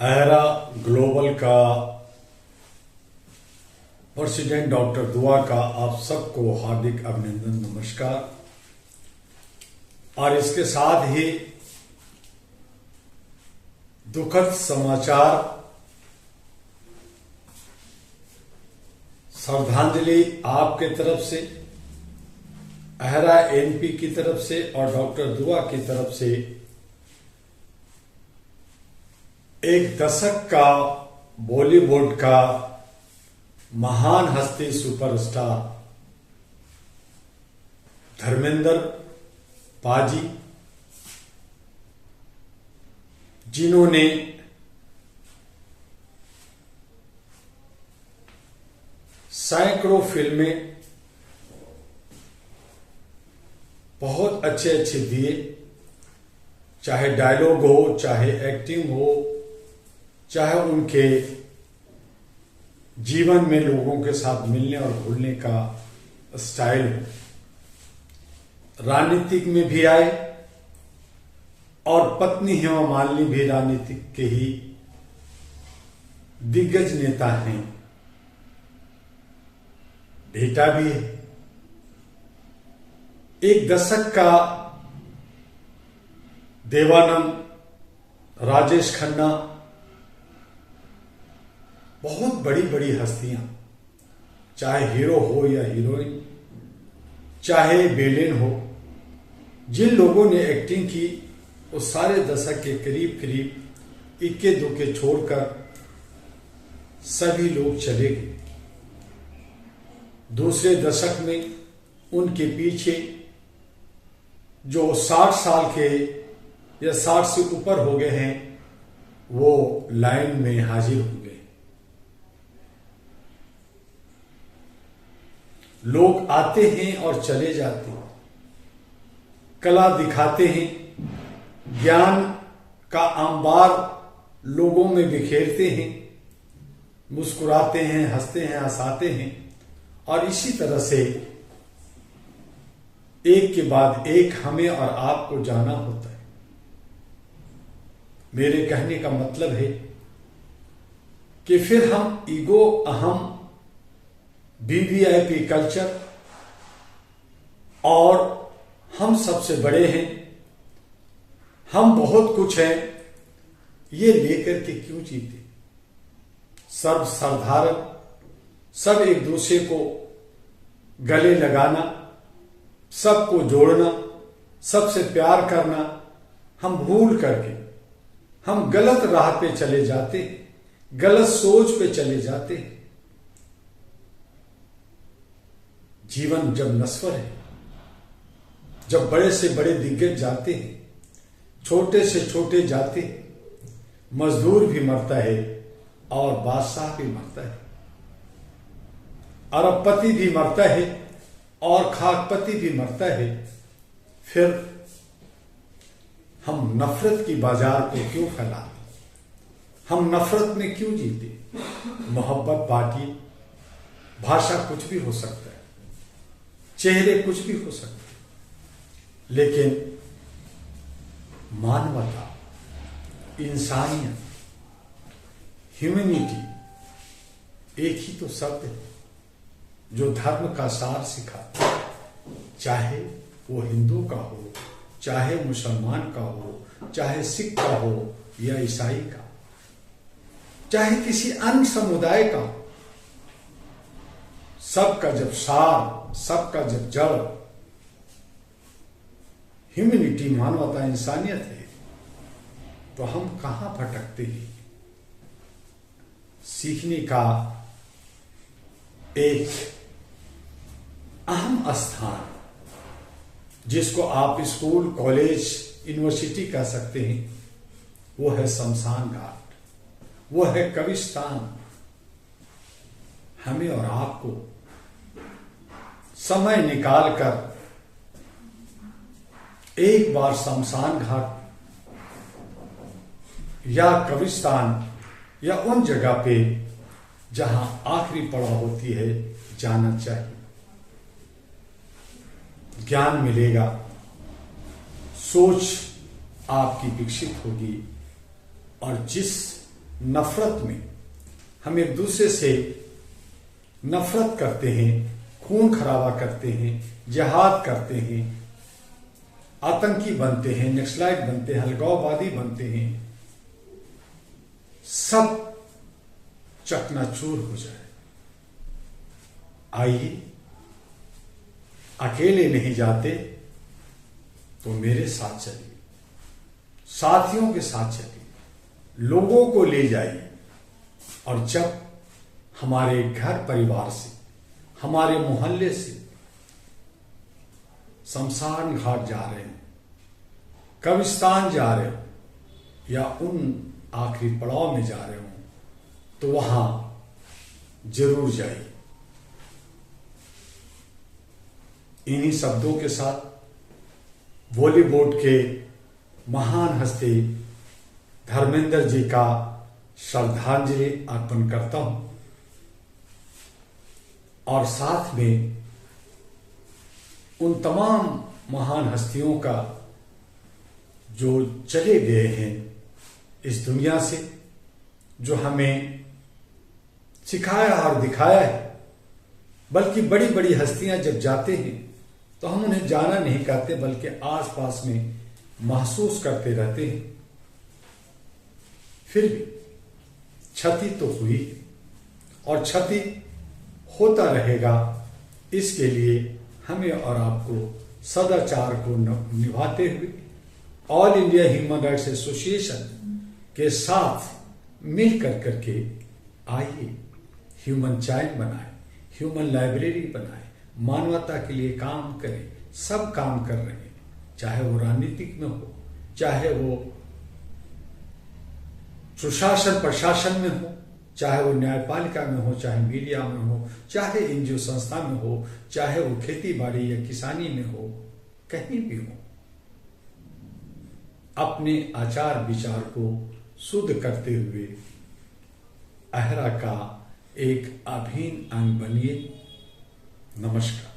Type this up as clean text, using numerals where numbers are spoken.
अहरा global का president doctor दुआ का आप सबको हार्दिक अभिनंदन, नमस्कार। और इसके साथ ही दुखद समाचार, श्रद्धांजलि आपके तरफ से, अहरा एनपी की तरफ से और डॉक्टर दुआ की तरफ से एक दशक का बॉलीवुड का महान हस्ती सुपरस्टार धर्मेंद्र पाजी, जिन्होंने सैकड़ों फिल्में बहुत अच्छे दिए, चाहे डायलॉग हो, चाहे एक्टिंग हो, चाहे उनके जीवन में लोगों के साथ मिलने और घुलने का स्टाइल हो। राजनीतिक में भी आए और पत्नी हेमा मालिनी भी राजनीतिक के ही दिग्गज नेता हैं, बेटा भी है। एक दशक का देवानंद, राजेश खन्ना, बहुत बड़ी बड़ी हस्तियां, चाहे हीरो हो या हीरोइन, चाहे बेलेन हो, जिन लोगों ने एक्टिंग की वो सारे दशक के करीब करीब इक्के दुक्के छोड़कर सभी लोग चले गए। दूसरे दशक में उनके पीछे जो 60 साल के या 60 से ऊपर हो गए हैं, वो लाइन में हाजिर हो गए। लोग आते हैं और चले जाते हैं, कला दिखाते हैं, ज्ञान का अंबार लोगों में बिखेरते हैं, मुस्कुराते हैं, हंसते हैं, हंसाते हैं, और इसी तरह से एक के बाद एक हमें और आपको जाना होता है। मेरे कहने का मतलब है कि फिर हम ईगो, अहम, वीवीआईपी कल्चर और हम सबसे बड़े हैं, हम बहुत कुछ हैं, ये लेकर के क्यों जीते। सर्वसाधारण, सब एक दूसरे को गले लगाना, सबको जोड़ना, सबसे प्यार करना हम भूल करके हम गलत राह पे चले जाते, गलत सोच पे चले जाते। जीवन जब नश्वर है, जब बड़े से बड़े दिग्गज जाते हैं, छोटे से छोटे जाते हैं, मजदूर भी मरता है और बादशाह भी मरता है, अरबपति भी मरता है और खाकपति भी मरता है, फिर हम नफरत की बाजार को क्यों फैलाते, हम नफरत में क्यों जीते। मोहब्बत बाकी, भाषा कुछ भी हो सकता है, चेहरे कुछ भी हो सकते हैं, लेकिन मानवता, इंसानियत, ह्यूमैनिटी एक ही तो शब्द है जो धर्म का सार सिखाता है। चाहे वो हिंदू का हो, चाहे मुसलमान का हो, चाहे सिख का हो या ईसाई का, चाहे किसी अन्य समुदाय का, सबका जब सार, सबका जब जड़ ह्यूमैनिटी, मानवता, इंसानियत है, तो हम कहां भटकते हैं। सीखने का एक अहम स्थान, जिसको आप स्कूल, कॉलेज, यूनिवर्सिटी कह सकते हैं, वो है शमशान घाट, वो है कब्रिस्तान। हमें और आपको समय निकालकर एक बार शमशान घाट या कब्रिस्तान या उन जगह पे जहां आखिरी पड़ाव होती है जाना चाहिए। ज्ञान मिलेगा, सोच आपकी विकसित होगी और जिस नफरत में हम एक दूसरे से नफरत करते हैं, खून खराबा करते हैं, जिहाद करते हैं, आतंकी बनते हैं, नक्सलाइट बनते हैं, अलगाववादी बनते हैं, सब चकनाचूर हो जाए। आइए, अकेले नहीं जाते तो मेरे साथ चलिए, साथियों के साथ चलिए, लोगों को ले जाइए। और जब हमारे घर परिवार से, हमारे मोहल्ले से शमशान घाट जा रहे हैं, कब्रिस्तान जा रहे हो या उन आखिरी पड़ाव में जा रहे हो, तो वहां जरूर जाइए। इन्हीं शब्दों के साथ बॉलीवुड के महान हस्ती धर्मेंद्र जी का श्रद्धांजलि अर्पण करता हूं और साथ में उन तमाम महान हस्तियों का जो चले गए हैं इस दुनिया से, जो हमें सिखाया और दिखाया है। बल्कि बड़ी बड़ी हस्तियां जब जाते हैं तो हम उन्हें जाना नहीं कहते, बल्कि आसपास में महसूस करते रहते हैं। फिर भी क्षति तो हुई और क्षति होता रहेगा। इसके लिए हमें और आपको सदाचार को निभाते हुए all India human rights association के साथ मिलकर करके आइए ह्यूमन चाइल्ड बनाए, ह्यूमन लाइब्रेरी बनाए, मानवता के लिए काम करें। सब काम कर रहे हैं, चाहे वो राजनीतिक में हो, चाहे वो सुशासन प्रशासन में हो, चाहे वो न्यायपालिका में हो, चाहे मीडिया में हो, चाहे एनजीओ संस्था में हो, चाहे वो खेती बाड़ी या किसानी में हो, कहीं भी हो, अपने आचार विचार को शुद्ध करते हुए अहरा का एक अभिन्न अंग बनिए। नमस्कार।